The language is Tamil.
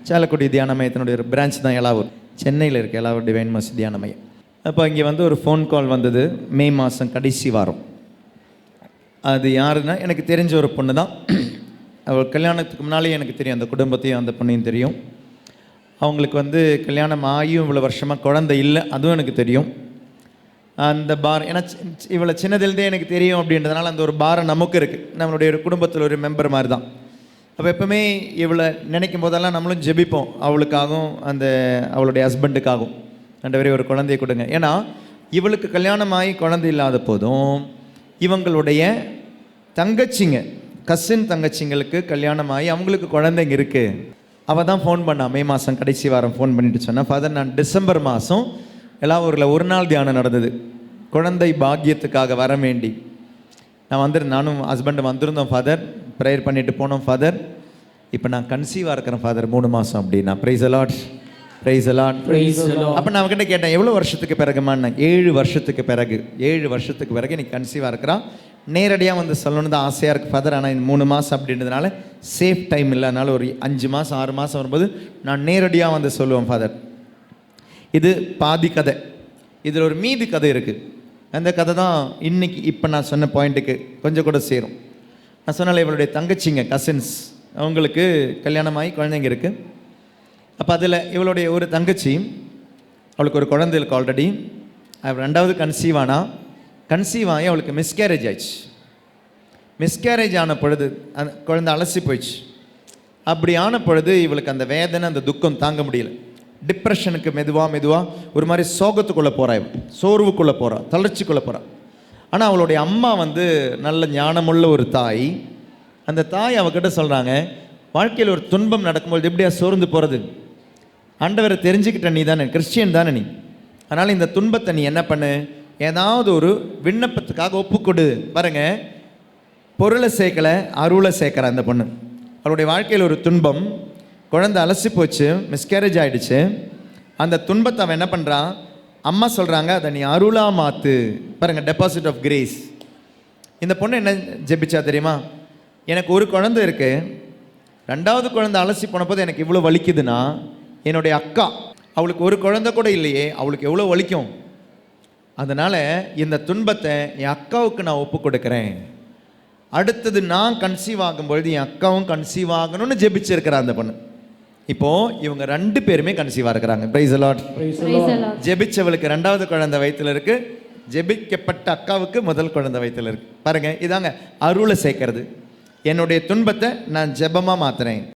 சாலக்குடி தியான மையத்தினுடைய ஒரு பிரான்ச் தான் எலாவூர், சென்னையில் இருக்க எலாவூர் டிவைன் மர்சி தியான மையம். அப்போ இங்கே வந்து ஒரு ஃபோன் கால் வந்தது மே மாதம் கடைசி வாரம். அது யாருன்னா எனக்கு தெரிஞ்ச ஒரு பொண்ணு தான். அவள் கல்யாணத்துக்கு முன்னாலே எனக்கு தெரியும், அந்த குடும்பத்தையும் அந்த பொண்ணையும் தெரியும். அவங்களுக்கு வந்து கல்யாணம் ஆகியும் இவ்வளோ வருஷமாக குழந்தை இல்லை, அதுவும் எனக்கு தெரியும். அந்த ஏன்னா இவ்வளோ சின்னதில்தே எனக்கு தெரியும் அப்படின்றதுனால அந்த ஒரு பாரம் நமக்கு இருக்குது, நம்மளுடைய ஒரு குடும்பத்தில் ஒரு மெம்பர் மாதிரி தான். அப்போ எப்போவுமே இவளை நினைக்கும் போதெல்லாம் நம்மளும் ஜெபிப்போம், அவளுக்காகவும் அவளுடைய ஹஸ்பண்டுக்காகவும், ஆண்டவரே ஒரு குழந்தையை கொடுங்க. ஏன்னா இவளுக்கு கல்யாணமாகி குழந்தை இல்லாத போதும் இவங்களுடைய தங்கச்சிங்க, கசின் தங்கச்சிங்களுக்கு கல்யாணமாகி அவங்களுக்கு குழந்தைங்க இருக்குது. அவள் தான் ஃபோன் பண்ணா, மே மாதம் கடைசி வாரம் ஃபோன் பண்ணிட்டு சொன்னேன், ஃபாதர் நான் டிசம்பர் மாதம் எலாவூரில் ஒரு நாள் தியானம் நடந்தது, குழந்தை பாக்கியத்துக்காக வர வேண்டி நான் வந்துருந்தேன், நானும் ஹஸ்பண்டு வந்திருந்தோம் ஃபாதர், ப்ரேயர் பண்ணிட்டு போனோம் ஃபாதர், இப்போ நான் கன்சீவாக இருக்கிறேன் ஃபாதர் 3 மாதம் அப்படின்னா. ப்ரைஸ் அலாட், ப்ரைஸ் அலாட். அப்போ நான் அவகிட்ட கேட்டேன் எவ்வளோ வருஷத்துக்கு பிறகுமான்னு. 7 வருஷத்துக்கு பிறகு, 7 வருஷத்துக்கு பிறகு நீ கன்சீவாக இருக்கிறான். நேரடியாக வந்து சொல்லணுன்னு தான் ஆசையாக இருக்குது ஃபாதர், ஆனால் இந்த 3 மாதம் அப்படின்றதுனால சேஃப் டைம் இல்லை, அதனால் ஒரு 5 மாதம் 6 மாதம் வரும்போது நான் நேரடியாக வந்து சொல்லுவேன் ஃபாதர். இது பாதி கதை, இதில் ஒரு மீதி கதை இருக்குது. அந்த கதை தான் இன்னைக்கு இப்போ நான் சொன்ன பாயிண்ட்டுக்கு கொஞ்சம் கூட சேரும். நான் சொன்னால இவளுடைய தங்கச்சிங்க, கசின்ஸ், அவங்களுக்கு கல்யாணமாகி குழந்தைங்க இருக்குது. அப்போ அதில் இவளுடைய ஒரு தங்கச்சி, அவளுக்கு ஒரு குழந்தை இருக்குது ஆல்ரெடி, அவள் 2வது கன்சீவ் ஆகி அவளுக்கு மிஸ்கேரேஜ் ஆயிடுச்சு. மிஸ்கேரேஜ் ஆன பொழுது அந்த குழந்தை அலசி போயிடுச்சு. அப்படி ஆன பொழுது இவளுக்கு அந்த வேதனை, அந்த துக்கம் தாங்க முடியல. டிப்ரெஷனுக்கு மெதுவாக ஒரு மாதிரி சோகத்துக்குள்ளே போகிறா, சோர்வுக்குள்ளே போகிறா, தளர்ச்சிக்குள்ளே போகிறா. ஆனால் அவளுடைய அம்மா வந்து நல்ல ஞானமுள்ள ஒரு தாய். அந்த தாய் அவகிட்ட சொல்கிறாங்க, வாழ்க்கையில் ஒரு துன்பம் நடக்கும்போது எப்படியா சோர்ந்து போகிறது, ஆண்டவரை தெரிஞ்சுக்கிட்ட நீ தானே, கிறிஸ்டியன் தானே நீ, அதனால் இந்த துன்பத்தை நீ என்ன பண்ணு, ஏதாவது ஒரு விண்ணப்பத்துக்காக ஒப்புக்கொடு. பாருங்க, பொருளை சேர்க்கலை, அருளை சேர்க்குற அந்த பொண்ணு. அவளுடைய வாழ்க்கையில் ஒரு துன்பம், குழந்தை அலசி போச்சு, மிஸ்கேரேஜ் ஆகிடுச்சு. அந்த துன்பத்தை அவன் என்ன பண்ணுறான், அம்மா சொல்கிறாங்க அதை நீ அருளாக மாற்று. பாருங்கள், டெபாசிட் ஆஃப் கிரேஸ். இந்த பொண்ணு என்ன ஜெபிச்சா தெரியுமா, எனக்கு ஒரு குழந்தை இருக்குது, 2வது குழந்தை அலசி போன போது எனக்கு இவ்வளோ வலிக்குதுன்னா, என்னுடைய அக்கா, அவளுக்கு ஒரு குழந்தை கூட இல்லையே, அவளுக்கு எவ்வளோ வலிக்கும், அதனால் இந்த துன்பத்தை என் அக்காவுக்கு நான் ஒப்பு கொடுக்குறேன். அடுத்தது நான் கன்சீவ் ஆகும்பொழுது என் அக்காவும் கன்சீவ் ஆகணும்னு ஜெபிச்சிருக்கிறா அந்த பொண்ணு. இப்போது இவங்க 2 பேருமே கன்சீவாக இருக்கிறாங்க. Price allot. ஜெபிச்சவளுக்கு 2வது குழந்தை வயிற்றில் இருக்குது, ஜெபிக்கப்பட்ட அக்காவுக்கு முதல் குழந்தை வயிற்றில் இருக்குது. பாருங்கள், இதாங்க அருளை சேர்க்கறது. என்னுடைய துன்பத்தை நான் ஜெபமாக மாற்றுறேன்.